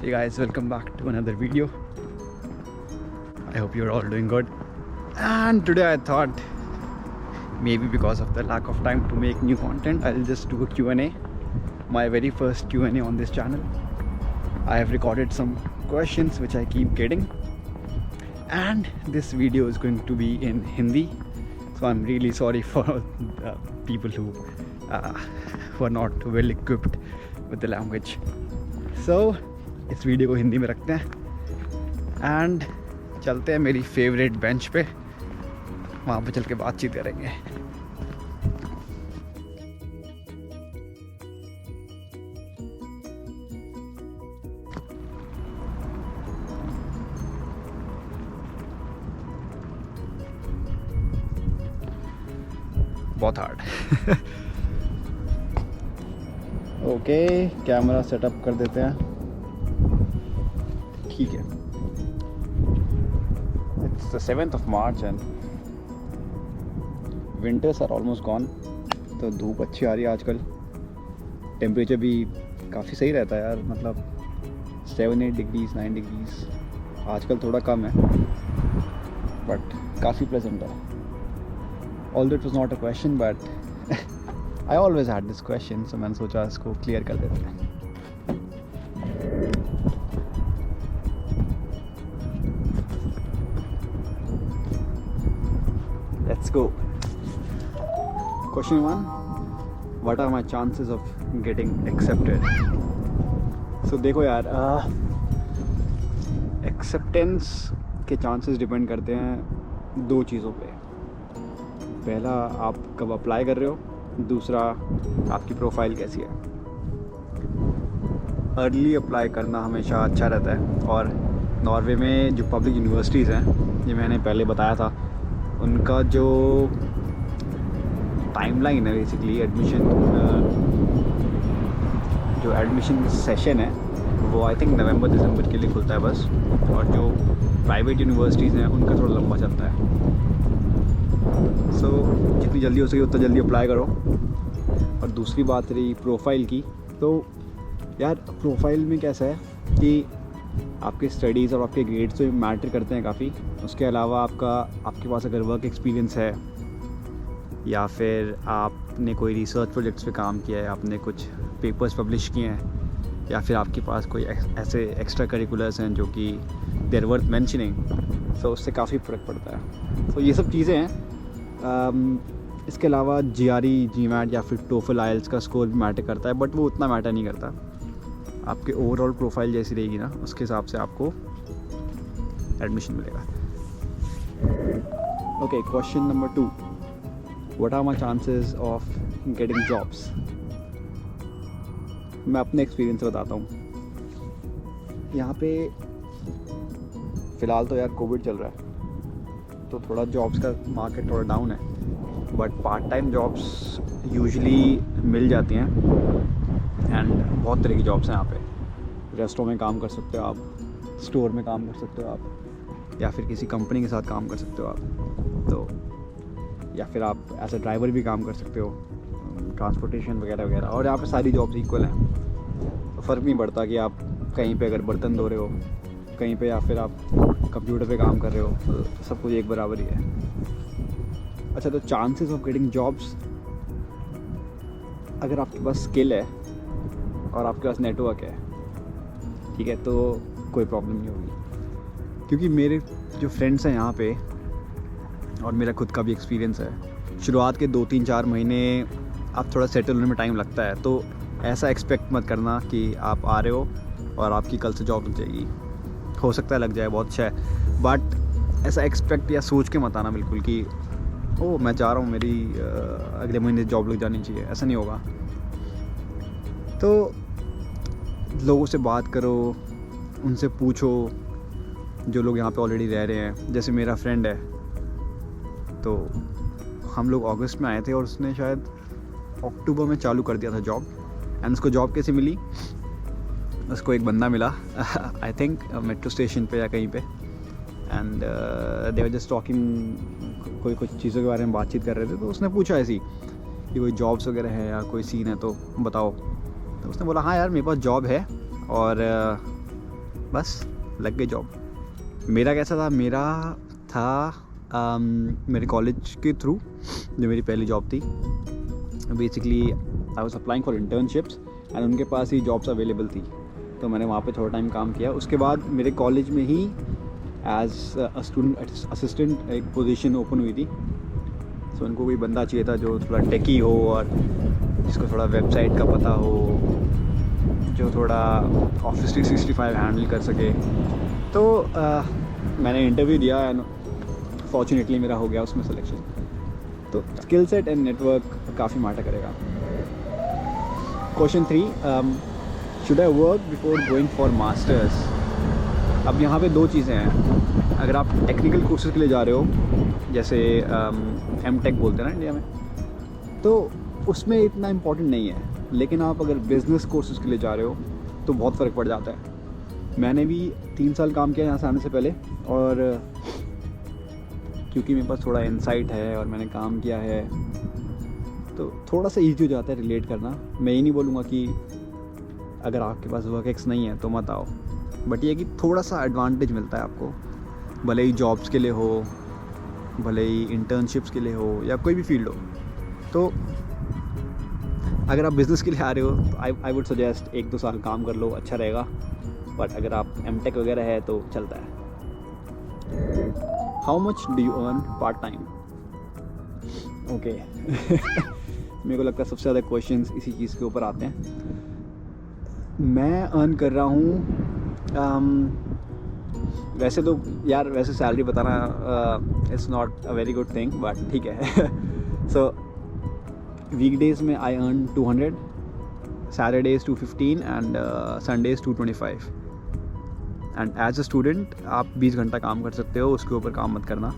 Hey guys, welcome back to another video. I hope you're all doing good. And today I thought maybe because of the lack of time to make new content, I'll just do a Q&A. My very first Q&A on this channel. I have recorded some questions which I keep getting. And this video is going to be in Hindi. So I'm really sorry for people who are not well equipped with the language. So इस video को हिंदी में रखते हैं and चलते हैं मेरी favourite bench पे, वहाँ पे चल के बातचीत करेंगे। बहुत हार्ड। ओके, कैमरा सेटअप कर देते हैं। ठीक है, it's the 7th of March and winters are almost gone. तो धूप अच्छी आ रही है आजकल, टेम्परेचर भी काफ़ी सही रहता है यार, मतलब 7-8 डिग्रीज 9 डिग्रीज। आजकल थोड़ा कम है बट काफ़ी प्लेजेंट है। Although it was not a question but I always had this question, so मैंने सोचा इसको क्लियर कर देते हैं। Let's go. Question 1. What are my chances of getting accepted? So देखो यार, एक्सेप्टेंस के चांसेस डिपेंड करते हैं दो चीज़ों पे। पहला, आप कब अप्लाई कर रहे हो, दूसरा आपकी प्रोफाइल कैसी है। अर्ली अप्लाई करना हमेशा अच्छा रहता है, और नॉर्वे में जो पब्लिक यूनिवर्सिटीज़ हैं, ये मैंने पहले बताया था, उनका जो टाइमलाइन है बेसिकली एडमिशन सेशन है वो आई थिंक नवंबर-दिसंबर के लिए खुलता है बस। और जो प्राइवेट यूनिवर्सिटीज़ हैं उनका थोड़ा लंबा चलता है। सो जितनी जल्दी हो सके उतना जल्दी अप्लाई करो। और दूसरी बात रही प्रोफाइल की, तो यार प्रोफाइल में कैसा है कि आपके स्टडीज़ और आपके ग्रेड्स तो मैटर करते हैं काफ़ी। उसके अलावा आपके पास अगर वर्क एक्सपीरियंस है, या फिर आपने कोई रिसर्च प्रोजेक्ट्स पे काम किया है, आपने कुछ पेपर्स पब्लिश किए हैं, या फिर आपके पास कोई ऐसे एक्स्ट्रा करिकुलर्स हैं जो कि देयर वर्थ मेंशनिंग, सो उससे काफ़ी फ़र्क पड़ता है। तो ये सब चीज़ें हैं। इसके अलावा GRE, GMAT या फिर TOEFL, IELTS का स्कोर भी मैटर करता है, बट वो उतना मैटर नहीं करता। आपके ओवरऑल प्रोफाइल जैसी रहेगी ना, उसके हिसाब से आपको एडमिशन मिलेगा। Okay, question number 2. What are my chances of getting jobs? मैं अपने एक्सपीरियंस से बताता हूँ। यहाँ पे फ़िलहाल तो यार कोविड चल रहा है, तो थोड़ा जॉब्स का मार्केट थोड़ा डाउन है, but part time jobs usually मिल जाती हैं। एंड बहुत तरह की जॉब्स हैं यहाँ पे। रेस्टोरेंट में काम कर सकते हो आप, स्टोर में काम कर सकते हो आप, या फिर किसी कंपनी के साथ काम कर सकते हो आप, तो या फिर आप एज अ ड्राइवर भी काम कर सकते हो, ट्रांसपोर्टेशन वगैरह वगैरह। और यहाँ पे सारी जॉब्स इक्वल हैं, तो फ़र्क नहीं पड़ता कि आप कहीं पे अगर बर्तन धो रहे हो, कहीं पे या फिर आप कंप्यूटर पे काम कर रहे हो, तो सब कुछ एक बराबर ही है। अच्छा, तो चांसेस ऑफ गेटिंग जॉब्स, अगर आपके पास स्किल है और आपके पास नेटवर्क है, ठीक है, तो कोई प्रॉब्लम नहीं होगी। क्योंकि मेरे जो फ्रेंड्स हैं यहाँ पे, और मेरा खुद का भी एक्सपीरियंस है, शुरुआत के 2-3-4 महीने आप थोड़ा सेटल होने में टाइम लगता है। तो ऐसा एक्सपेक्ट मत करना कि आप आ रहे हो और आपकी कल से जॉब लग जाएगी। हो सकता है लग जाए, बहुत अच्छा है, बट ऐसा एक्सपेक्ट या सोच के मत आना बिल्कुल कि ओह मैं जा रहा हूँ, मेरी अगले महीने जॉब लग जानी चाहिए। ऐसा नहीं होगा। तो लोगों से बात करो, उनसे पूछो, जो लोग यहाँ पे ऑलरेडी रह रहे हैं। जैसे मेरा फ्रेंड है, तो हम लोग अगस्त में आए थे और उसने शायद अक्टूबर में चालू कर दिया था जॉब। एंड उसको जॉब कैसे मिली? उसको एक बंदा मिला आई थिंक मेट्रो स्टेशन पे या कहीं पे, and they were just talking, कोई कुछ चीज़ों के बारे में बातचीत कर रहे थे। तो उसने पूछा ऐसी कि कोई जॉब्स वगैरह है या कोई सीन है तो बताओ। तो उसने बोला हाँ यार मेरे पास जॉब है, और बस लग गई जॉब। मेरा कैसा था, मेरा था मेरे कॉलेज के थ्रू जो मेरी पहली जॉब थी, basically I was applying for internships and उनके पास ही जॉब्स अवेलेबल थी, तो मैंने वहाँ पे थोड़ा टाइम काम किया। उसके बाद मेरे कॉलेज में ही एज अ स्टूडेंट असिस्टेंट एक पोजीशन ओपन हुई थी। सो उनको कोई बंदा चाहिए था जो थोड़ा टेकी हो और जिसको थोड़ा वेबसाइट का पता हो, जो थोड़ा ऑफिस 365 हैंडल कर सके। तो मैंने इंटरव्यू दिया एंड फॉर्चुनेटली मेरा हो गया उसमें सिलेक्शन। तो स्किल सेट एंड नेटवर्क काफ़ी मैटर करेगा। Question 3, should I work before going for masters. अब यहाँ पे दो चीज़ें हैं। अगर आप टेक्निकल कोर्सेज के लिए जा रहे हो, जैसे M.Tech बोलते हैं ना इंडिया में, तो उसमें इतना इम्पोर्टेंट नहीं है। लेकिन आप अगर बिज़नेस कोर्सेज के लिए जा रहे हो तो बहुत फ़र्क पड़ जाता है। मैंने भी 3 साल काम किया यहाँ से आने से पहले, और क्योंकि मेरे पास थोड़ा इंसाइट है और मैंने काम किया है तो थोड़ा सा ईजी हो जाता है रिलेट करना। मैं ये नहीं बोलूँगा कि अगर आपके पास वर्क एक्स नहीं है तो मत आओ, बट ये कि थोड़ा सा एडवांटेज मिलता है आपको, भले ही जॉब्स के लिए हो, भले ही इंटर्नशिप्स के लिए हो, या कोई भी फील्ड हो। तो अगर आप बिज़नेस के लिए आ रहे हो तो आई वुड सजेस्ट 1-2 साल काम कर लो, अच्छा रहेगा। बट अगर आप M.Tech वगैरह है तो चलता है। How much do you earn part time? Okay मेरे को लगता है सबसे ज़्यादा क्वेश्चंस इसी चीज़ के ऊपर आते हैं। मैं अर्न कर रहा हूँ वैसे तो यार, वैसे सैलरी बताना it's not a very good thing, but ठीक है। सो वीकडेज में I earn 200, Saturdays 215 and Sundays 225। And as a student आप 20 घंटा काम कर सकते हो, उसके ऊपर काम मत करना।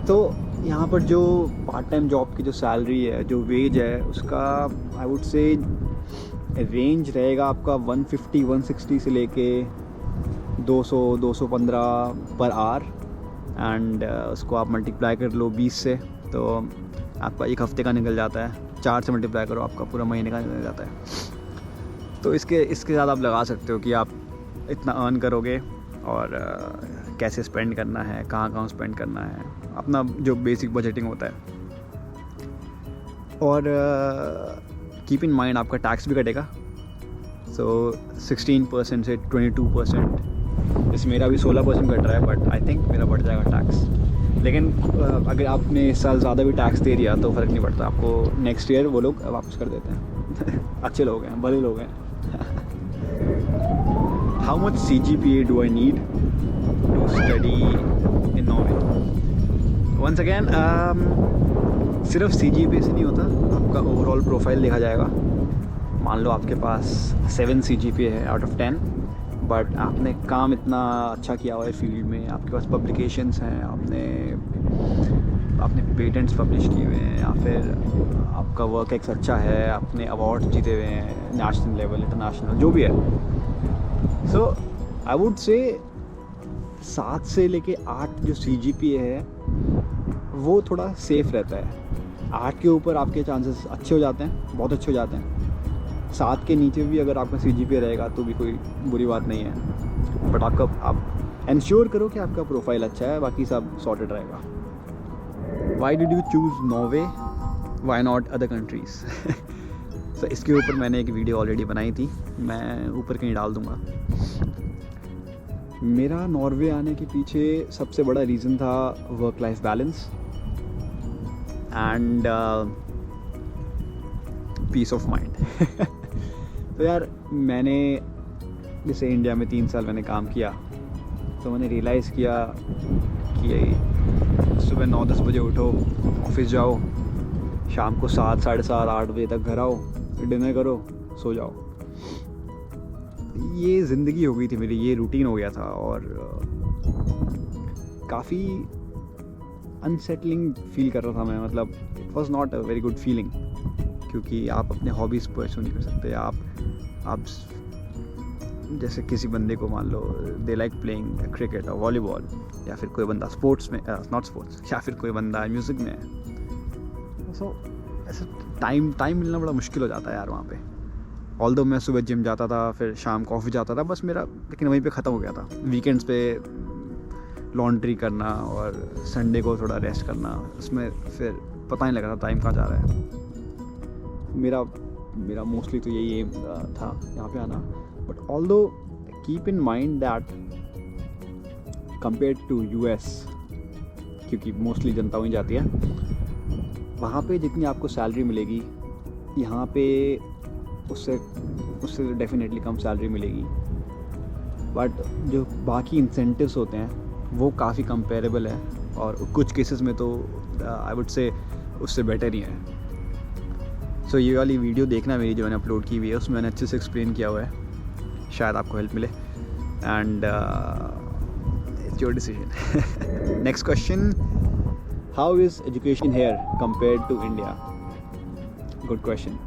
तो यहाँ पर जो पार्ट टाइम जॉब की जो सैलरी है, जो वेज है, उसका आई वुड से रेंज रहेगा आपका 150-160 से लेके 200-215 पर आवर। एंड उसको आप मल्टीप्लाई कर लो 20 से, तो आपका एक हफ्ते का निकल जाता है। 4 से मल्टीप्लाई करो, आपका पूरा महीने का निकल जाता है। तो इसके साथ आप लगा सकते हो कि आप इतना अर्न करोगे और कैसे स्पेंड करना है, कहाँ स्पेंड करना है, अपना जो बेसिक बजटिंग होता है। और कीप इन माइंड आपका टैक्स भी कटेगा। सो 16% से 22%, जैसे मेरा भी 16% कट रहा है, बट आई थिंक मेरा बढ़ जाएगा टैक्स। लेकिन अगर आपने इस साल ज़्यादा भी टैक्स दे दिया तो फ़र्क नहीं पड़ता, आपको नेक्स्ट ईयर वो लोग वापस कर देते हैं। अच्छे लोग हैं, भले लोग हैं। How much CGPA do I need to study in Norway? Once again सिर्फ CGPA से नहीं होता, आपका ओवरऑल प्रोफाइल देखा जाएगा। मान लो आपके पास 7 CGPA है आउट ऑफ 10, बट आपने काम इतना अच्छा किया हुआ है फील्ड में, आपके पास पब्लिकेशंस हैं, आपने पेटेंट्स पब्लिश किए हुए हैं, या फिर आपका वर्क एक्स अच्छा है, आपने अवार्ड्स जीते हुए हैं नेशनल लेवल, इंटरनेशनल, जो भी है। सो आई वुड से 7 से लेके 8 जो CGPA है वो थोड़ा सेफ़ रहता है। 8 के ऊपर आपके चांसेस अच्छे हो जाते हैं, बहुत अच्छे हो जाते हैं। 7 के नीचे भी अगर आपका CGPA रहेगा तो भी कोई बुरी बात नहीं है, बट आप इंश्योर करो कि आपका प्रोफाइल अच्छा है, बाकी सब सॉर्टेड रहेगा। Why did you choose Norway, why not other countries? So इसके ऊपर मैंने एक वीडियो ऑलरेडी बनाई थी, मैं ऊपर कहीं डाल दूँगा। मेरा नॉर्वे आने के पीछे सबसे बड़ा रीज़न था work life balance and peace of mind. तो यार मैंने जैसे इंडिया में 3 साल मैंने काम किया, तो मैंने रियलाइज़ किया कि सुबह 9-10 बजे उठो, ऑफिस जाओ, शाम को 7, साढ़े 7, 8 बजे तक घर आओ, डिनर करो, सो जाओ। ये ज़िंदगी हो गई थी मेरी, ये रूटीन हो गया था, और काफ़ी अनसेटलिंग फील कर रहा था मैं। मतलब it was not a very good feeling, क्योंकि आप अपने हॉबीज़ परस्यू नहीं कर सकते। आप जैसे किसी बंदे को मान लो दे लाइक प्लेइंग क्रिकेट और वॉलीबॉल, या फिर कोई बंदा स्पोर्ट्स में नॉट स्पोर्ट्स, या फिर कोई बंदा म्यूज़िक में है। सो ऐसा टाइम मिलना बड़ा मुश्किल हो जाता है यार वहाँ पे। ऑल्दो मैं सुबह जिम जाता था, फिर शाम को ऑफिस जाता था, बस मेरा लेकिन वहीं पे ख़त्म हो गया था। वीकेंड्स पे लॉन्ड्री करना और संडे को थोड़ा रेस्ट करना, उसमें फिर पता नहीं लगा था टाइम कहाँ जा रहा है। मेरा मोस्टली तो यही एम था यहाँ पे आना। But although keep in mind that compare to US, क्योंकि मोस्टली जनता वहीं जाती है, वहाँ पे जितनी आपको सैलरी मिलेगी यहाँ पे उससे डेफिनेटली कम सैलरी मिलेगी। बट जो बाकी इंसेंटिव्स होते हैं वो काफ़ी कंपेरेबल है, और कुछ केसेस में तो आई वुड से उससे बेटर ही है। सो ये वाली वीडियो देखना मेरी जो मैंने अपलोड की हुई है, उसमें मैंने अच्छे से एक्सप्लेन किया हुआ है, शायद आपको हेल्प मिले। And it's your decision. Next question, how is education here compared to India? Good question.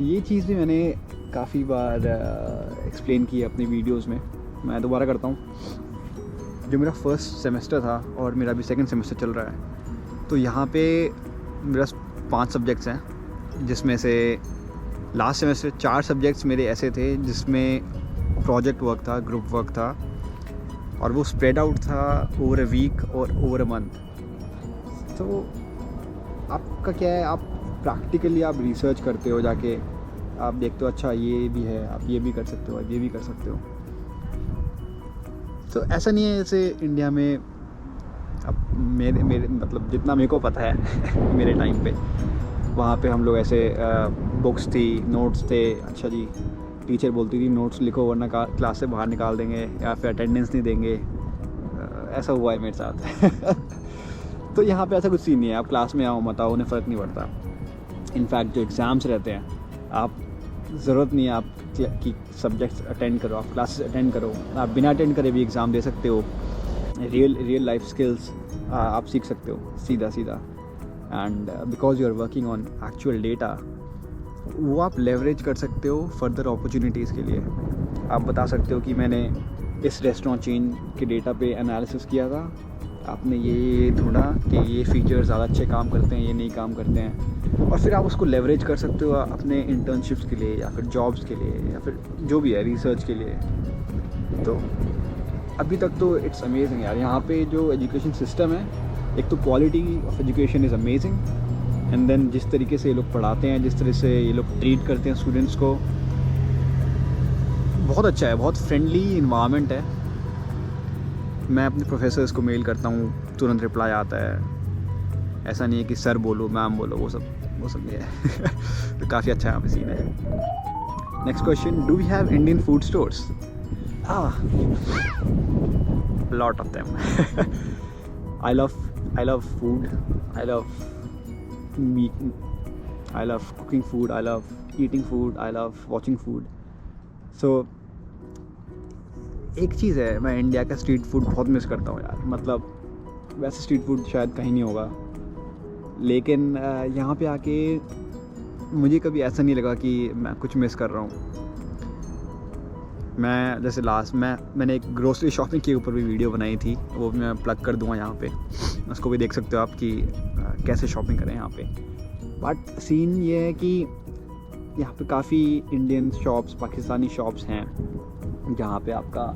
ये चीज़ भी मैंने काफ़ी बार एक्सप्लेन की है अपनी वीडियोस में, मैं दोबारा करता हूँ। जो मेरा फर्स्ट सेमेस्टर था और मेरा अभी सेकंड सेमेस्टर चल रहा है, तो यहाँ पे मेरा 5 सब्जेक्ट्स हैं, जिसमें से लास्ट सेमेस्टर 4 सब्जेक्ट्स मेरे ऐसे थे जिसमें प्रोजेक्ट वर्क था, ग्रुप वर्क था, और वो स्प्रेड आउट था ओवर अ वीक और ओवर अ मंथ। तो आपका क्या है, आप प्रैक्टिकली आप रिसर्च करते हो, जाके आप देखते हो अच्छा ये भी है, आप ये भी कर सकते हो, आप ये भी कर सकते हो। तो ऐसा नहीं है जैसे इंडिया में। अब मेरे मतलब जितना मेरे को पता है मेरे टाइम पे वहाँ पे हम लोग ऐसे बुक्स थी, नोट्स थे, अच्छा जी टीचर बोलती थी नोट्स लिखो वरना क्लास से बाहर निकाल देंगे या फिर अटेंडेंस नहीं देंगे। ऐसा हुआ है मेरे साथ। तो यहाँ पे ऐसा कुछ सीन नहीं है, आप क्लास में आओ मत आओ, उन्हें फ़र्क नहीं पड़ता। इनफैक्ट जो एग्ज़ाम्स रहते हैं, आप ज़रूरत नहीं है आप कि सब्जेक्ट्स अटेंड करो, आप क्लासेस अटेंड करो, आप बिना अटेंड करे भी एग्ज़ाम दे सकते हो। रियल लाइफ स्किल्स आप सीख सकते हो सीधा। And because you are working on actual data, वो आप लेवरेज कर सकते हो फर्दर अपॉर्चुनिटीज़ के लिए। आप बता सकते हो कि मैंने इस रेस्टोरेंट चेन के डेटा पे एनालिसिस किया था, आपने ये ढूंढा कि ये फीचर्स ज़्यादा अच्छे काम करते हैं, ये नहीं काम करते हैं, और फिर आप उसको लेवरेज कर सकते हो अपने इंटर्नशिप्स के लिए या फिर जॉब्स के लिए या फिर जो भी है रिसर्च के लिए। तो अभी तक तो इट्स अमेजिंग यार, यहाँ पे जो एजुकेशन सिस्टम है, एक तो quality of education is amazing, and then जिस तरीके से ये लोग पढ़ाते हैं, जिस तरह से ये लोग ट्रीट करते हैं स्टूडेंट्स को, बहुत अच्छा है, बहुत फ्रेंडली इन्वायरमेंट है। मैं अपने प्रोफेसर्स को मेल करता हूँ, तुरंत रिप्लाई आता है। ऐसा नहीं है कि सर बोलो मैम बोलो, वो सब नहीं है। तो काफ़ी अच्छा यहाँ पे सीन है। Next question, do we have Indian food stores? Lot of them. I love food, I love meat, I love cooking food, I love eating food, I love watching food. So एक चीज़ है, मैं इंडिया का street food बहुत miss करता हूँ यार। मतलब वैसे स्ट्रीट फूड शायद कहीं नहीं होगा, लेकिन यहाँ पे आके मुझे कभी ऐसा नहीं लगा कि मैं कुछ मिस कर रहा हूँ। मैं जैसे लास्ट मैंने एक ग्रोसरी शॉपिंग के ऊपर भी वीडियो बनाई थी, वो भी मैं प्लग कर दूँगा यहाँ पे, उसको भी देख सकते हो आप कि कैसे शॉपिंग करें यहाँ पे। बट सीन ये है कि यहाँ पे काफ़ी इंडियन शॉप्स, पाकिस्तानी शॉप्स हैं जहाँ पे आपका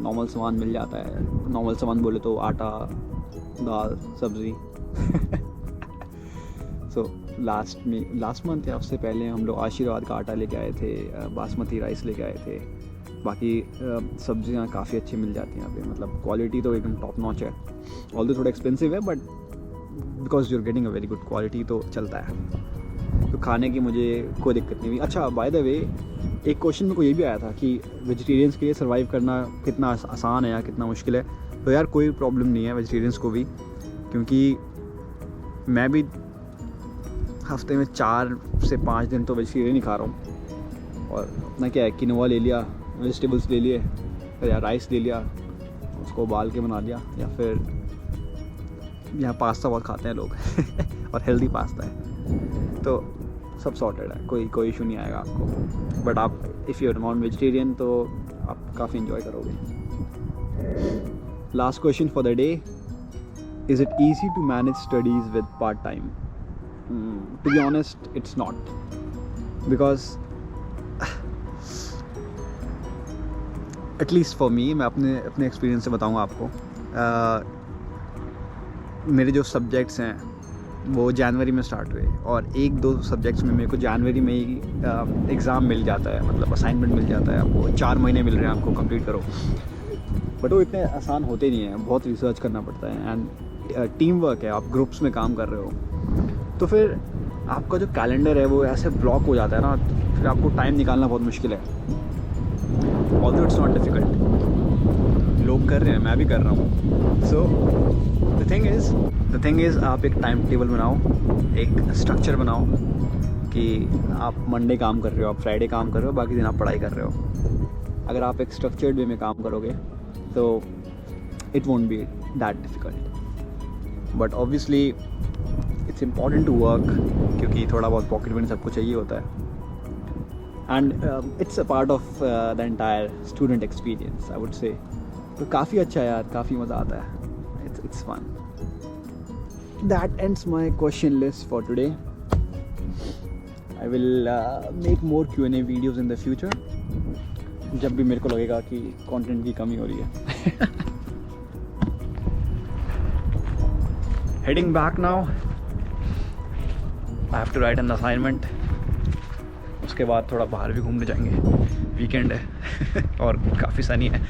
नॉर्मल सामान मिल जाता है। नॉर्मल सामान बोले तो आटा, दाल, सब्ज़ी। सो लास्ट मंथ या उससे पहले हम लोग आशीर्वाद का आटा लेके आए थे, बासमती राइस लेके आए थे। बाकी सब्जियाँ काफ़ी अच्छी मिल जाती हैं यहाँ पे, मतलब क्वालिटी तो एकदम टॉप नॉच है। ऑल्दो थोड़ा एक्सपेंसिव है, but because you are getting a very good quality तो चलता है। तो खाने की मुझे कोई दिक्कत नहीं हुई। अच्छा, बाय द वे एक क्वेश्चन मेरे को ये भी आया था कि वेजिटेरियंस के लिए सर्वाइव करना कितना आसान है या कितना मुश्किल है। तो यार कोई प्रॉब्लम नहीं है वेजिटेरियंस को भी, क्योंकि मैं भी हफ्ते में 4 से 5 दिन तो वेजिटेरियन ही खा रहा हूँ। और अपना क्या है, किनोवा ले लिया, वेजिटेबल्स ले लिए, या राइस ले लिया, उसको उबाल के बना लिया, या फिर यहाँ पास्ता बहुत खाते हैं लोग और हेल्दी पास्ता है, तो सब सॉर्टेड है, कोई इशू नहीं आएगा आपको। बट आप if you are non vegetarian तो आप काफ़ी इन्जॉय करोगे। Last question for the day, is it easy to manage studies with part time? To be honest it's not. Because at least for me, मैं अपने एक्सपीरियंस से बताऊँगा आपको, मेरे जो सब्जेक्ट्स हैं वो जनवरी में स्टार्ट हुए और 1-2 सब्जेक्ट्स में मेरे को जनवरी में ही एग्ज़ाम मिल जाता है, मतलब असाइनमेंट मिल जाता है आपको, 4 महीने मिल रहे हैं आपको कंप्लीट करो। बट वो इतने आसान होते नहीं हैं, बहुत रिसर्च करना पड़ता है एंड टीम वर्क है, आप ग्रुप्स में काम कर रहे हो, तो फिर आपका जो कैलेंडर है वो ऐसे ब्लॉक हो जाता है ना, फिर आपको टाइम निकालना बहुत मुश्किल है। ऑल्दो इट्स नॉट डिफ़िकल्ट, लोग कर रहे हैं, मैं भी कर रहा हूँ। सो द थिंग इज़ आप एक टाइम टेबल बनाओ, एक स्ट्रक्चर बनाओ कि आप मंडे काम कर रहे हो, आप फ्राइडे काम कर रहे हो, बाकी दिन आप पढ़ाई कर रहे हो। अगर आप एक स्ट्रक्चर्ड वे में काम करोगे तो it won't be that difficult. But obviously it's important to work, क्योंकि थोड़ा बहुत पॉकेट मनी सबको चाहिए होता है। And it's a part of the entire student experience, I would say. तो काफ़ी अच्छा है यार, काफ़ी मज़ा आता है, it's fun. That ends my question list for today. I will make more Q&A videos in the future, जब भी मेरे को लगेगा कि कंटेंट की कमी हो रही है। Heading back now, I have to write an assignment. उसके बाद थोड़ा बाहर भी घूमने जाएंगे, वीकेंड है और काफ़ी सनी है।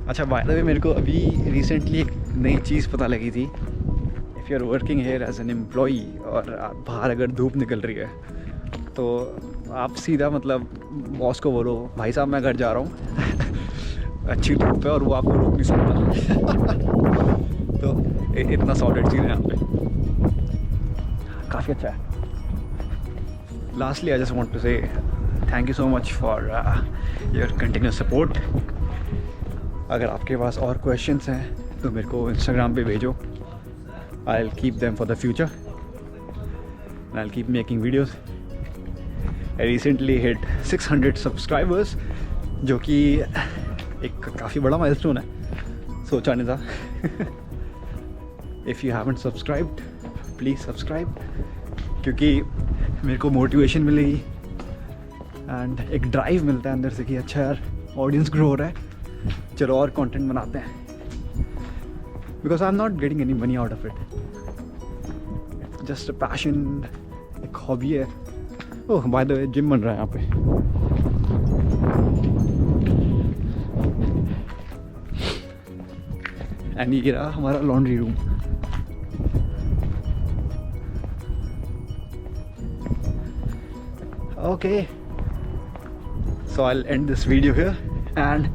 अच्छा, बाय द वे मेरे को अभी रिसेंटली एक नई चीज़ पता लगी थी। If you are working here as an employee और आप बाहर अगर धूप निकल रही है तो आप सीधा मतलब बॉस को बोलो, भाई साहब मैं घर जा रहा हूँ अच्छी धूप है, और वो आपको रोक नहीं सकता। तो इतना सॉलिड चीज़ है यहाँ पे, काफ़ी अच्छा है। Lastly, I just want to say thank you so much for your continuous support. अगर आपके पास और questions हैं तो मेरे को Instagram पे भेजो. I'll keep them for the future and I'll keep making videos. I recently hit 600 subscribers, जो कि एक काफ़ी बड़ा milestone है, सोचा नहीं था। If you haven't subscribed, please subscribe, क्योंकि मेरे को मोटिवेशन मिलेगी एंड एक ड्राइव मिलता है अंदर से कि अच्छा यार ऑडियंस ग्रो हो रहा है, चलो और कंटेंट बनाते हैं। Because I am not getting any money out of it, it's just a passion, एक हॉबी है। ओह बाय द वे जिम बन रहा है यहाँ पे। एंड ये रहा हमारा laundry room. Okay, so I'll end this video here and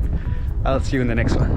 I'll see you in the next one.